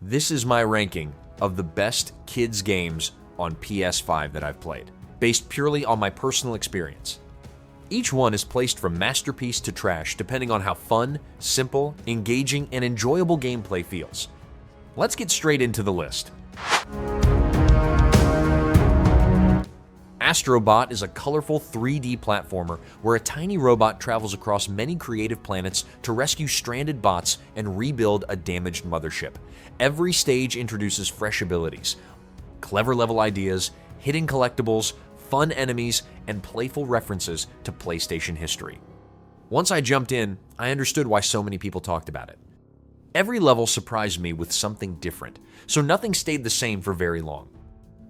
This is my ranking of the best kids games on PS5 that I've played, based purely on my personal experience. Each one is placed from masterpiece to trash depending on how fun, simple, engaging, and enjoyable gameplay feels. Let's get straight into the list. Astro Bot is a colorful 3D platformer where a tiny robot travels across many creative planets to rescue stranded bots and rebuild a damaged mothership. Every stage introduces fresh abilities, clever level ideas, hidden collectibles, fun enemies, and playful references to PlayStation history. Once I jumped in, I understood why so many people talked about it. Every level surprised me with something different, so nothing stayed the same for very long.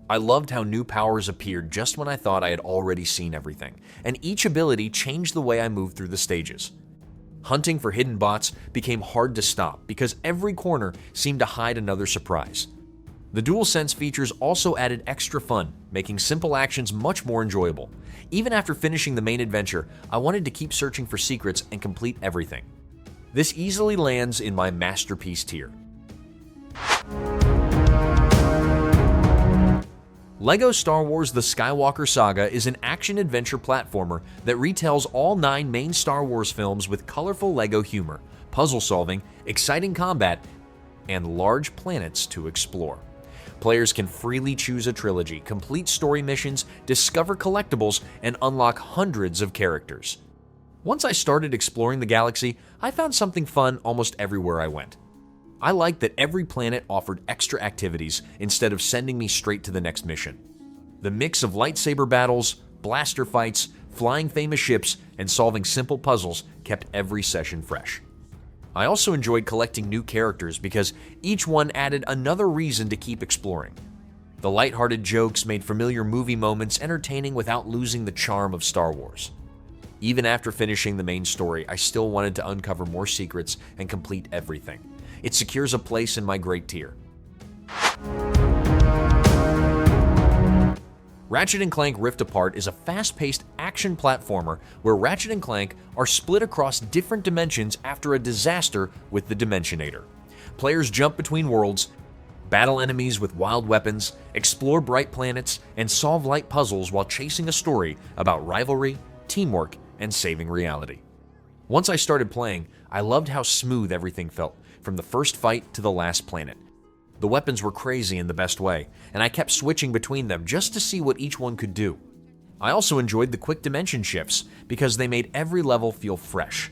I loved how new powers appeared just when I thought I had already seen everything, and each ability changed the way I moved through the stages. Hunting for hidden bots became hard to stop because every corner seemed to hide another surprise. The DualSense features also added extra fun, making simple actions much more enjoyable. Even after finishing the main adventure, I wanted to keep searching for secrets and complete everything. This easily lands in my masterpiece tier. LEGO Star Wars The Skywalker Saga is an action-adventure platformer that retells all 9 main Star Wars films with colorful LEGO humor, puzzle solving, exciting combat, and large planets to explore. Players can freely choose a trilogy, complete story missions, discover collectibles, and unlock hundreds of characters. Once I started exploring the galaxy, I found something fun almost everywhere I went. I liked that every planet offered extra activities instead of sending me straight to the next mission. The mix of lightsaber battles, blaster fights, flying famous ships, and solving simple puzzles kept every session fresh. I also enjoyed collecting new characters because each one added another reason to keep exploring. The lighthearted jokes made familiar movie moments entertaining without losing the charm of Star Wars. Even after finishing the main story, I still wanted to uncover more secrets and complete everything. It secures a place in my great tier. Ratchet & Clank Rift Apart is a fast-paced action platformer where Ratchet & Clank are split across different dimensions after a disaster with the Dimensionator. Players jump between worlds, battle enemies with wild weapons, explore bright planets, and solve light puzzles while chasing a story about rivalry, teamwork, and saving reality. Once I started playing, I loved how smooth everything felt, from the first fight to the last planet. The weapons were crazy in the best way, and I kept switching between them just to see what each one could do. I also enjoyed the quick dimension shifts because they made every level feel fresh.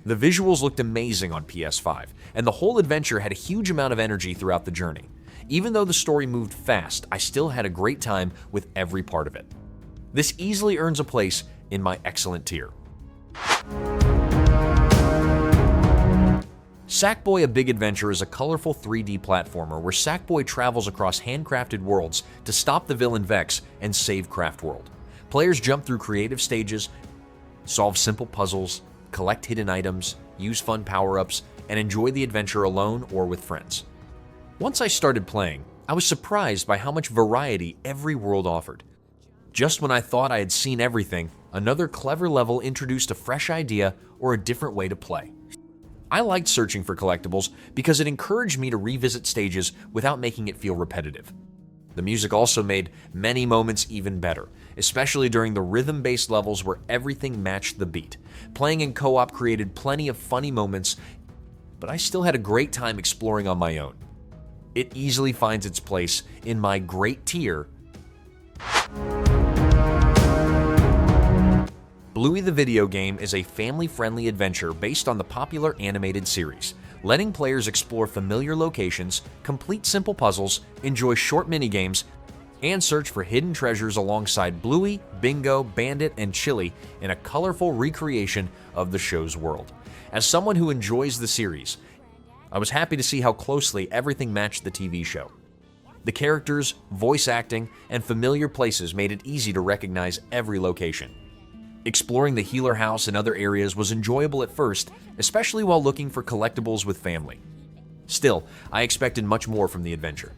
The visuals looked amazing on PS5, and the whole adventure had a huge amount of energy throughout the journey. Even though the story moved fast, I still had a great time with every part of it. This easily earns a place in my excellent tier. Sackboy: A Big Adventure is a colorful 3D platformer where Sackboy travels across handcrafted worlds to stop the villain Vex and save Craft World. Players jump through creative stages, solve simple puzzles, collect hidden items, use fun power-ups, and enjoy the adventure alone or with friends. Once I started playing, I was surprised by how much variety every world offered. Just when I thought I had seen everything, another clever level introduced a fresh idea or a different way to play. I liked searching for collectibles because it encouraged me to revisit stages without making it feel repetitive. The music also made many moments even better, especially during the rhythm-based levels where everything matched the beat. Playing in co-op created plenty of funny moments, but I still had a great time exploring on my own. It easily finds its place in my great tier. Bluey the Video Game is a family-friendly adventure based on the popular animated series, letting players explore familiar locations, complete simple puzzles, enjoy short minigames, and search for hidden treasures alongside Bluey, Bingo, Bandit, and Chili in a colorful recreation of the show's world. As someone who enjoys the series, I was happy to see how closely everything matched the TV show. The characters, voice acting, and familiar places made it easy to recognize every location. Exploring the Healer House and other areas was enjoyable at first, especially while looking for collectibles with family. Still, I expected much more from the adventure.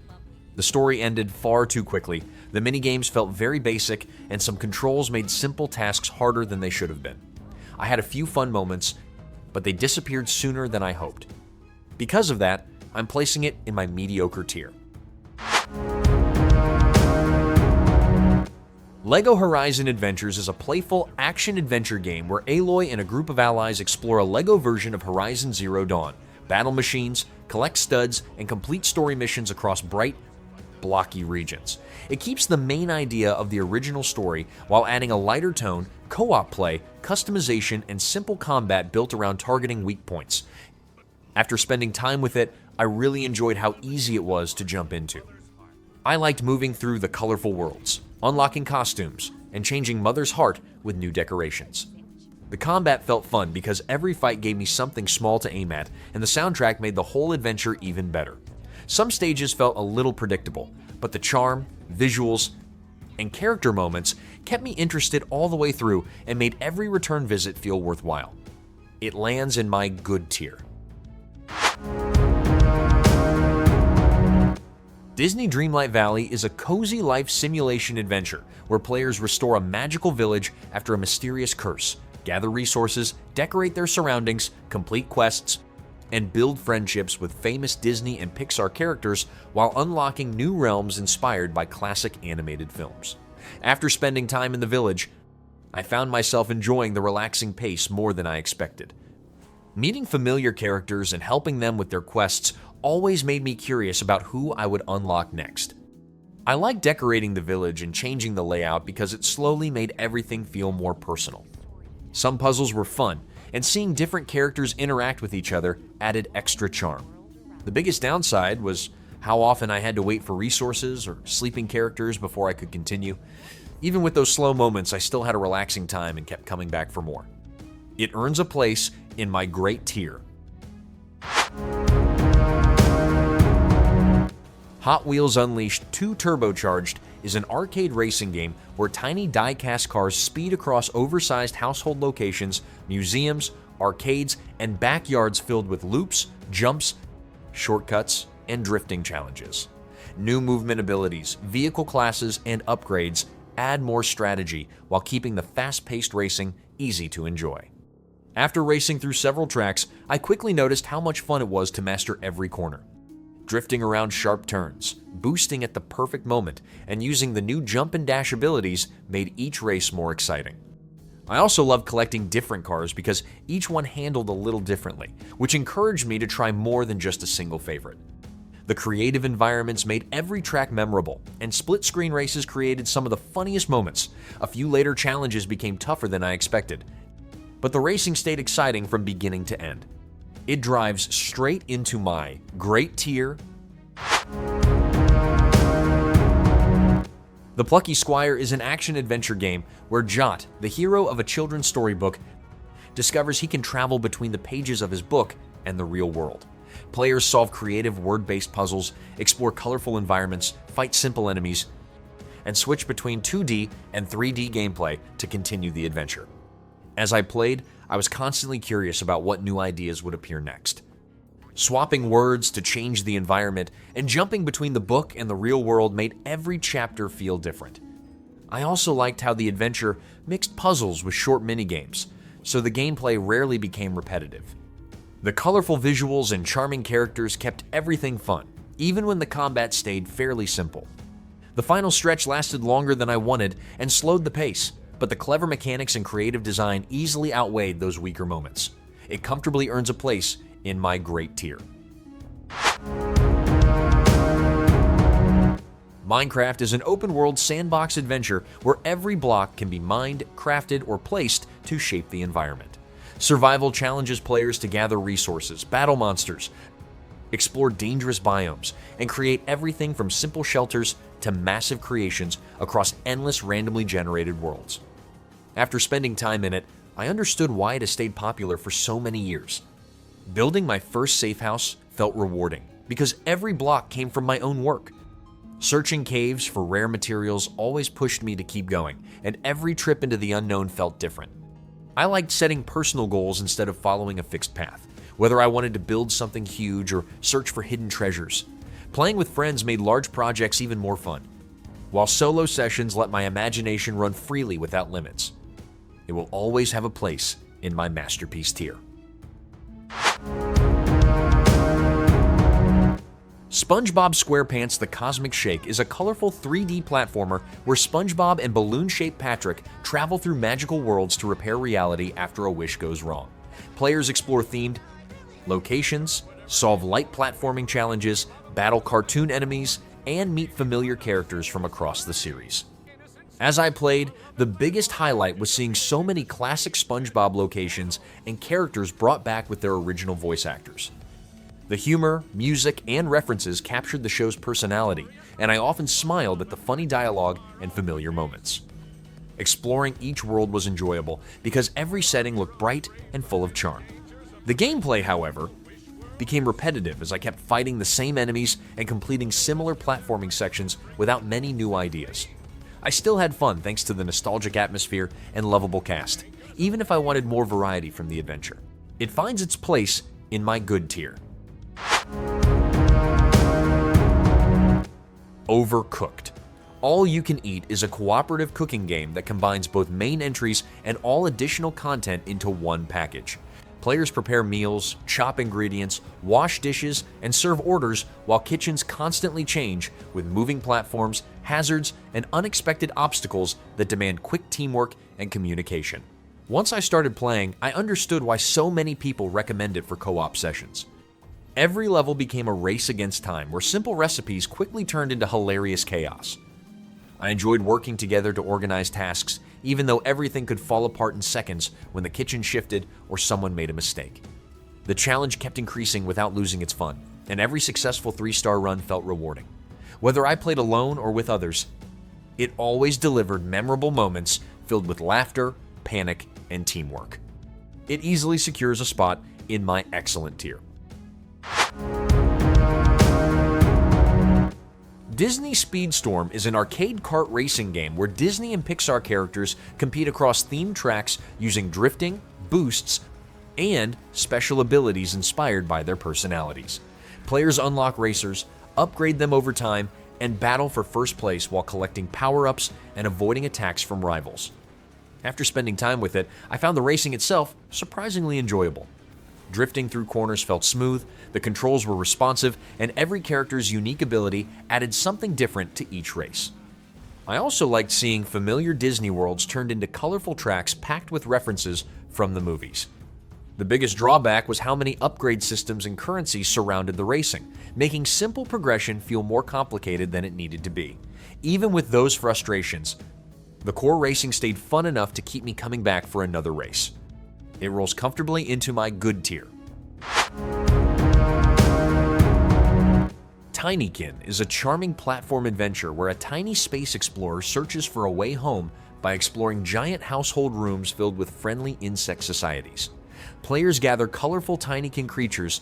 The story ended far too quickly, the minigames felt very basic, and some controls made simple tasks harder than they should have been. I had a few fun moments, but they disappeared sooner than I hoped. Because of that, I'm placing it in my mediocre tier. LEGO Horizon Adventures is a playful action-adventure game where Aloy and a group of allies explore a LEGO version of Horizon Zero Dawn, battle machines, collect studs, and complete story missions across bright, blocky regions. It keeps the main idea of the original story while adding a lighter tone, co-op play, customization, and simple combat built around targeting weak points. After spending time with it, I really enjoyed how easy it was to jump into. I liked moving through the colorful worlds, unlocking costumes, and changing Mother's heart with new decorations. The combat felt fun because every fight gave me something small to aim at, and the soundtrack made the whole adventure even better. Some stages felt a little predictable, but the charm, visuals, and character moments kept me interested all the way through and made every return visit feel worthwhile. It lands in my good tier. Disney Dreamlight Valley is a cozy life simulation adventure where players restore a magical village after a mysterious curse, gather resources, decorate their surroundings, complete quests, and build friendships with famous Disney and Pixar characters while unlocking new realms inspired by classic animated films. After spending time in the village, I found myself enjoying the relaxing pace more than I expected. Meeting familiar characters and helping them with their quests always made me curious about who I would unlock next. I liked decorating the village and changing the layout because it slowly made everything feel more personal. Some puzzles were fun, and seeing different characters interact with each other added extra charm. The biggest downside was how often I had to wait for resources or sleeping characters before I could continue. Even with those slow moments, I still had a relaxing time and kept coming back for more. It earns a place in my great tier. Hot Wheels Unleashed 2 Turbocharged is an arcade racing game where tiny die-cast cars speed across oversized household locations, museums, arcades, and backyards filled with loops, jumps, shortcuts, and drifting challenges. New movement abilities, vehicle classes, and upgrades add more strategy while keeping the fast-paced racing easy to enjoy. After racing through several tracks, I quickly noticed how much fun it was to master every corner. Drifting around sharp turns, boosting at the perfect moment, and using the new jump and dash abilities made each race more exciting. I also loved collecting different cars because each one handled a little differently, which encouraged me to try more than just a single favorite. The creative environments made every track memorable, and split-screen races created some of the funniest moments. A few later challenges became tougher than I expected, but the racing stayed exciting from beginning to end. It drives straight into my great tier. The Plucky Squire is an action-adventure game where Jot, the hero of a children's storybook, discovers he can travel between the pages of his book and the real world. Players solve creative word-based puzzles, explore colorful environments, fight simple enemies, and switch between 2D and 3D gameplay to continue the adventure. As I played, I was constantly curious about what new ideas would appear next. Swapping words to change the environment and jumping between the book and the real world made every chapter feel different. I also liked how the adventure mixed puzzles with short minigames, so the gameplay rarely became repetitive. The colorful visuals and charming characters kept everything fun, even when the combat stayed fairly simple. The final stretch lasted longer than I wanted and slowed the pace, but the clever mechanics and creative design easily outweighed those weaker moments. It comfortably earns a place in my great tier. Minecraft is an open-world sandbox adventure where every block can be mined, crafted, or placed to shape the environment. Survival challenges players to gather resources, battle monsters, explore dangerous biomes, and create everything from simple shelters to massive creations across endless randomly generated worlds. After spending time in it, I understood why it has stayed popular for so many years. Building my first safe house felt rewarding because every block came from my own work. Searching caves for rare materials always pushed me to keep going, and every trip into the unknown felt different. I liked setting personal goals instead of following a fixed path, whether I wanted to build something huge or search for hidden treasures. Playing with friends made large projects even more fun, while solo sessions let my imagination run freely without limits. It will always have a place in my masterpiece tier. SpongeBob SquarePants The Cosmic Shake is a colorful 3D platformer where SpongeBob and balloon-shaped Patrick travel through magical worlds to repair reality after a wish goes wrong. Players explore themed locations, solve light platforming challenges, battle cartoon enemies, and meet familiar characters from across the series. As I played, the biggest highlight was seeing so many classic SpongeBob locations and characters brought back with their original voice actors. The humor, music, and references captured the show's personality, and I often smiled at the funny dialogue and familiar moments. Exploring each world was enjoyable because every setting looked bright and full of charm. The gameplay, however, became repetitive as I kept fighting the same enemies and completing similar platforming sections without many new ideas. I still had fun thanks to the nostalgic atmosphere and lovable cast, even if I wanted more variety from the adventure. It finds its place in my good tier. Overcooked. All You Can Eat is a cooperative cooking game that combines both main entries and all additional content into one package. Players prepare meals, chop ingredients, wash dishes, and serve orders while kitchens constantly change with moving platforms, hazards, and unexpected obstacles that demand quick teamwork and communication. Once I started playing, I understood why so many people recommend it for co-op sessions. Every level became a race against time, where simple recipes quickly turned into hilarious chaos. I enjoyed working together to organize tasks, even though everything could fall apart in seconds when the kitchen shifted or someone made a mistake. The challenge kept increasing without losing its fun, and every successful 3-star run felt rewarding. Whether I played alone or with others, it always delivered memorable moments filled with laughter, panic, and teamwork. It easily secures a spot in my excellent tier. Disney Speedstorm is an arcade kart racing game where Disney and Pixar characters compete across themed tracks using drifting, boosts, and special abilities inspired by their personalities. Players unlock racers, upgrade them over time, and battle for first place while collecting power-ups and avoiding attacks from rivals. After spending time with it, I found the racing itself surprisingly enjoyable. Drifting through corners felt smooth, the controls were responsive, and every character's unique ability added something different to each race. I also liked seeing familiar Disney worlds turned into colorful tracks packed with references from the movies. The biggest drawback was how many upgrade systems and currencies surrounded the racing, making simple progression feel more complicated than it needed to be. Even with those frustrations, the core racing stayed fun enough to keep me coming back for another race. It rolls comfortably into my good tier. Tinykin is a charming platform adventure where a tiny space explorer searches for a way home by exploring giant household rooms filled with friendly insect societies. Players gather colorful Tinykin creatures,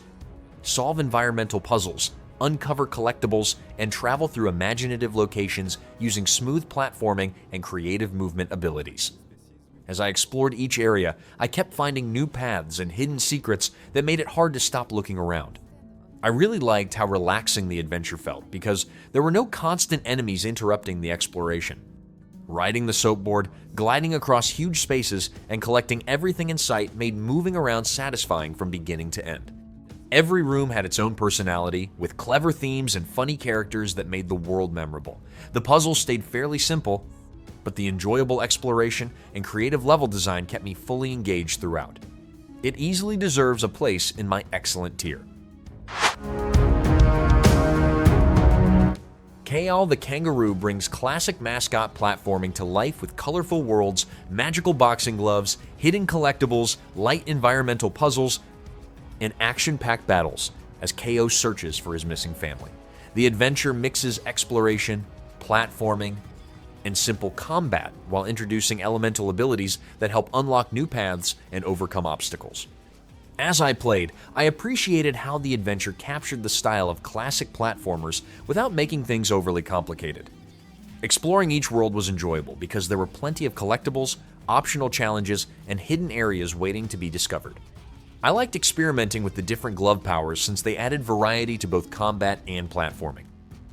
solve environmental puzzles, uncover collectibles, and travel through imaginative locations using smooth platforming and creative movement abilities. As I explored each area, I kept finding new paths and hidden secrets that made it hard to stop looking around. I really liked how relaxing the adventure felt because there were no constant enemies interrupting the exploration. Riding the soapboard, gliding across huge spaces, and collecting everything in sight made moving around satisfying from beginning to end. Every room had its own personality, with clever themes and funny characters that made the world memorable. The puzzles stayed fairly simple, but the enjoyable exploration and creative level design kept me fully engaged throughout. It easily deserves a place in my excellent tier. Kao the Kangaroo brings classic mascot platforming to life with colorful worlds, magical boxing gloves, hidden collectibles, light environmental puzzles, and action-packed battles as Kao searches for his missing family. The adventure mixes exploration, platforming, and simple combat while introducing elemental abilities that help unlock new paths and overcome obstacles. As I played, I appreciated how the adventure captured the style of classic platformers without making things overly complicated. Exploring each world was enjoyable because there were plenty of collectibles, optional challenges, and hidden areas waiting to be discovered. I liked experimenting with the different glove powers since they added variety to both combat and platforming.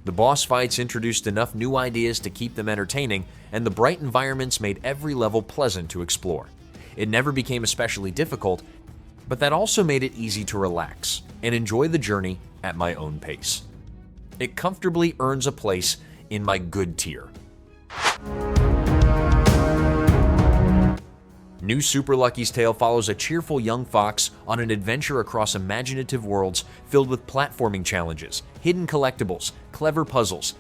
The boss fights introduced enough new ideas to keep them entertaining, and the bright environments made every level pleasant to explore. It never became especially difficult, but that also made it easy to relax and enjoy the journey at my own pace. It comfortably earns a place in my good tier. New Super Lucky's Tale follows a cheerful young fox on an adventure across imaginative worlds filled with platforming challenges, hidden collectibles, clever puzzles,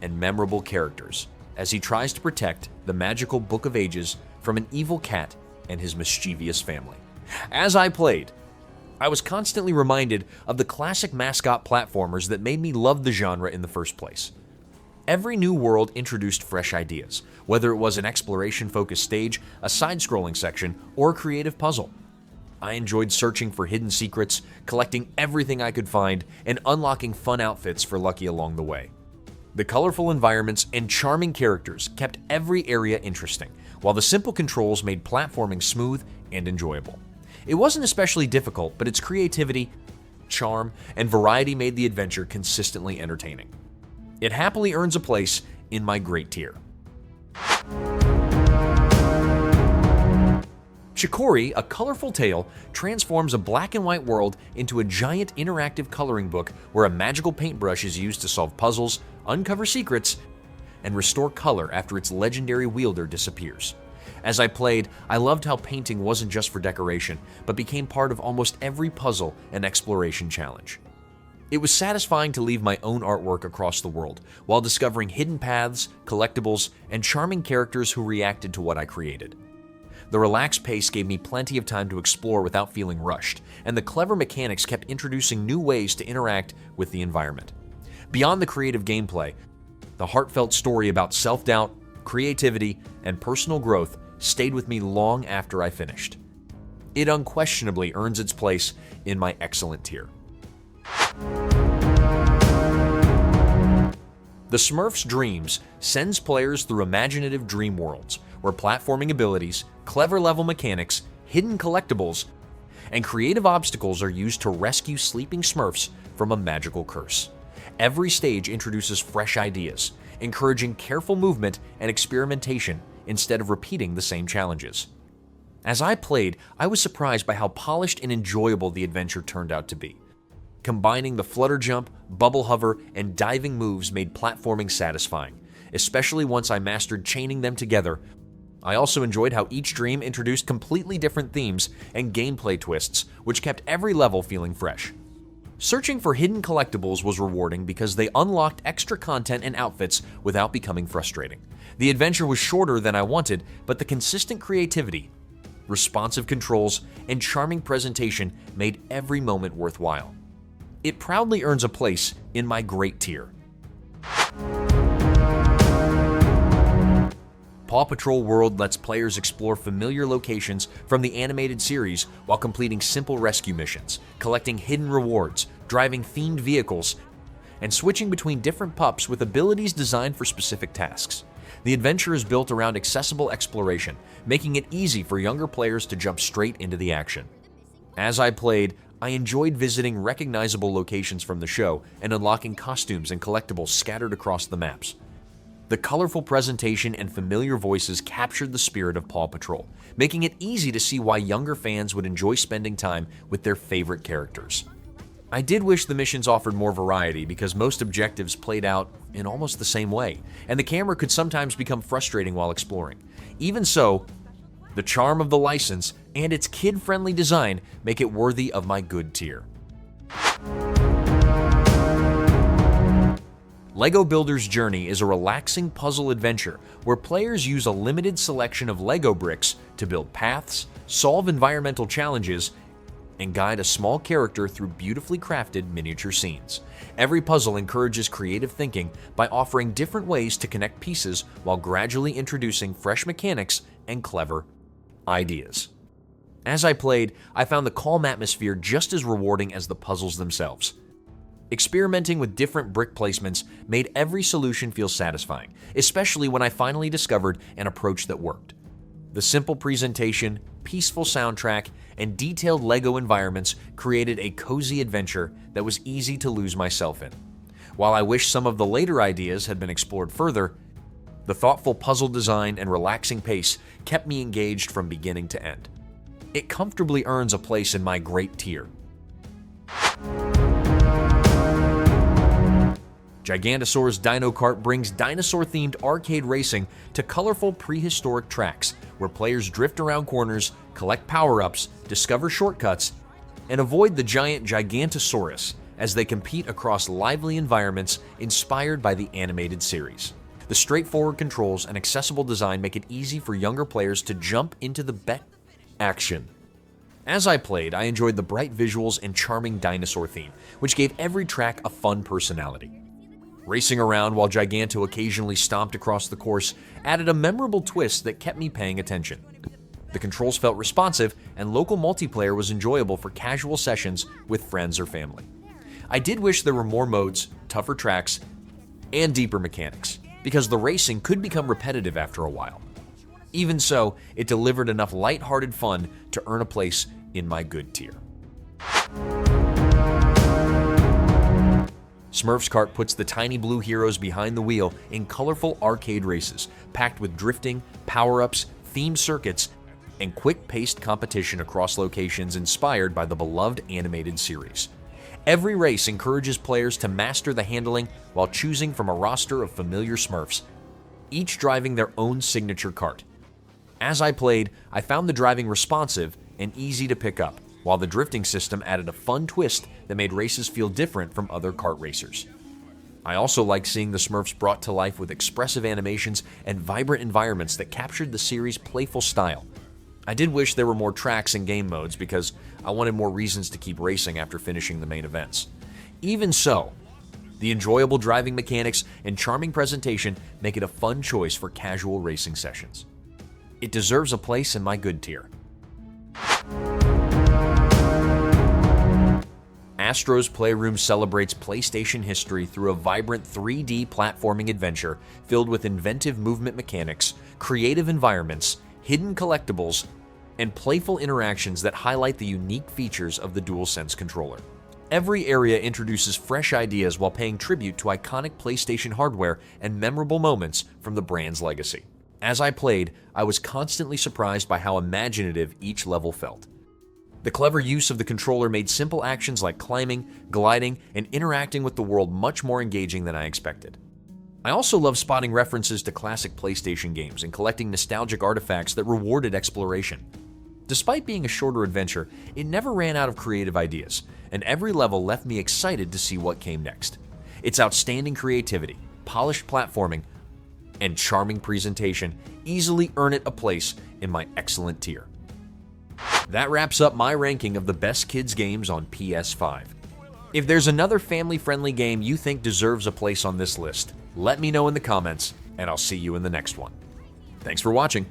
and memorable characters, as he tries to protect the magical Book of Ages from an evil cat and his mischievous family. As I played, I was constantly reminded of the classic mascot platformers that made me love the genre in the first place. Every new world introduced fresh ideas, whether it was an exploration-focused stage, a side-scrolling section, or a creative puzzle. I enjoyed searching for hidden secrets, collecting everything I could find, and unlocking fun outfits for Lucky along the way. The colorful environments and charming characters kept every area interesting, while the simple controls made platforming smooth and enjoyable. It wasn't especially difficult, but its creativity, charm, and variety made the adventure consistently entertaining. It happily earns a place in my great tier. Chicory, a colorful tale, transforms a black and white world into a giant interactive coloring book where a magical paintbrush is used to solve puzzles, uncover secrets, and restore color after its legendary wielder disappears. As I played, I loved how painting wasn't just for decoration, but became part of almost every puzzle and exploration challenge. It was satisfying to leave my own artwork across the world, while discovering hidden paths, collectibles, and charming characters who reacted to what I created. The relaxed pace gave me plenty of time to explore without feeling rushed, and the clever mechanics kept introducing new ways to interact with the environment. Beyond the creative gameplay, the heartfelt story about self-doubt, creativity, and personal growth stayed with me long after I finished. It unquestionably earns its place in my excellent tier. The Smurfs Dreams sends players through imaginative dream worlds, where platforming abilities, clever level mechanics, hidden collectibles, and creative obstacles are used to rescue sleeping Smurfs from a magical curse. Every stage introduces fresh ideas, encouraging careful movement and experimentation instead of repeating the same challenges. As I played, I was surprised by how polished and enjoyable the adventure turned out to be. Combining the flutter jump, bubble hover, and diving moves made platforming satisfying, especially once I mastered chaining them together. I also enjoyed how each dream introduced completely different themes and gameplay twists, which kept every level feeling fresh. Searching for hidden collectibles was rewarding because they unlocked extra content and outfits without becoming frustrating. The adventure was shorter than I wanted, but the consistent creativity, responsive controls, and charming presentation made every moment worthwhile. It proudly earns a place in my great tier. PAW Patrol World lets players explore familiar locations from the animated series while completing simple rescue missions, collecting hidden rewards, driving themed vehicles, and switching between different pups with abilities designed for specific tasks. The adventure is built around accessible exploration, making it easy for younger players to jump straight into the action. As I played, I enjoyed visiting recognizable locations from the show and unlocking costumes and collectibles scattered across the maps. The colorful presentation and familiar voices captured the spirit of PAW Patrol, making it easy to see why younger fans would enjoy spending time with their favorite characters. I did wish the missions offered more variety because most objectives played out in almost the same way, and the camera could sometimes become frustrating while exploring. Even so, the charm of the license and its kid-friendly design make it worthy of my good tier. LEGO Builder's Journey is a relaxing puzzle adventure where players use a limited selection of LEGO bricks to build paths, solve environmental challenges, and guide a small character through beautifully crafted miniature scenes. Every puzzle encourages creative thinking by offering different ways to connect pieces while gradually introducing fresh mechanics and clever ideas. As I played, I found the calm atmosphere just as rewarding as the puzzles themselves. Experimenting with different brick placements made every solution feel satisfying, especially when I finally discovered an approach that worked. The simple presentation, peaceful soundtrack, and detailed LEGO environments created a cozy adventure that was easy to lose myself in. While I wish some of the later ideas had been explored further, the thoughtful puzzle design and relaxing pace kept me engaged from beginning to end. It comfortably earns a place in my great tier. Gigantosaurus Dino Kart brings dinosaur-themed arcade racing to colorful prehistoric tracks where players drift around corners, collect power-ups, discover shortcuts, and avoid the giant Gigantosaurus as they compete across lively environments inspired by the animated series. The straightforward controls and accessible design make it easy for younger players to jump into the action. As I played, I enjoyed the bright visuals and charming dinosaur theme, which gave every track a fun personality. Racing around while Giganto occasionally stomped across the course added a memorable twist that kept me paying attention. The controls felt responsive, and local multiplayer was enjoyable for casual sessions with friends or family. I did wish there were more modes, tougher tracks, and deeper mechanics, because the racing could become repetitive after a while. Even so, it delivered enough lighthearted fun to earn a place in my good tier. Smurfs Kart puts the tiny blue heroes behind the wheel in colorful arcade races, packed with drifting, power-ups, themed circuits, and quick-paced competition across locations inspired by the beloved animated series. Every race encourages players to master the handling while choosing from a roster of familiar Smurfs, each driving their own signature kart. As I played, I found the driving responsive and easy to pick up, while the drifting system added a fun twist that made races feel different from other kart racers. I also liked seeing the Smurfs brought to life with expressive animations and vibrant environments that captured the series' playful style. I did wish there were more tracks and game modes because I wanted more reasons to keep racing after finishing the main events. Even so, the enjoyable driving mechanics and charming presentation make it a fun choice for casual racing sessions. It deserves a place in my good tier. Astro's Playroom celebrates PlayStation history through a vibrant 3D platforming adventure filled with inventive movement mechanics, creative environments, hidden collectibles, and playful interactions that highlight the unique features of the DualSense controller. Every area introduces fresh ideas while paying tribute to iconic PlayStation hardware and memorable moments from the brand's legacy. As I played, I was constantly surprised by how imaginative each level felt. The clever use of the controller made simple actions like climbing, gliding, and interacting with the world much more engaging than I expected. I also love spotting references to classic PlayStation games and collecting nostalgic artifacts that rewarded exploration. Despite being a shorter adventure, it never ran out of creative ideas, and every level left me excited to see what came next. Its outstanding creativity, polished platforming, and charming presentation easily earn it a place in my excellent tier. That wraps up my ranking of the best kids games on PS5. If there's another family-friendly game you think deserves a place on this list, let me know in the comments, and I'll see you in the next one. Thanks for watching.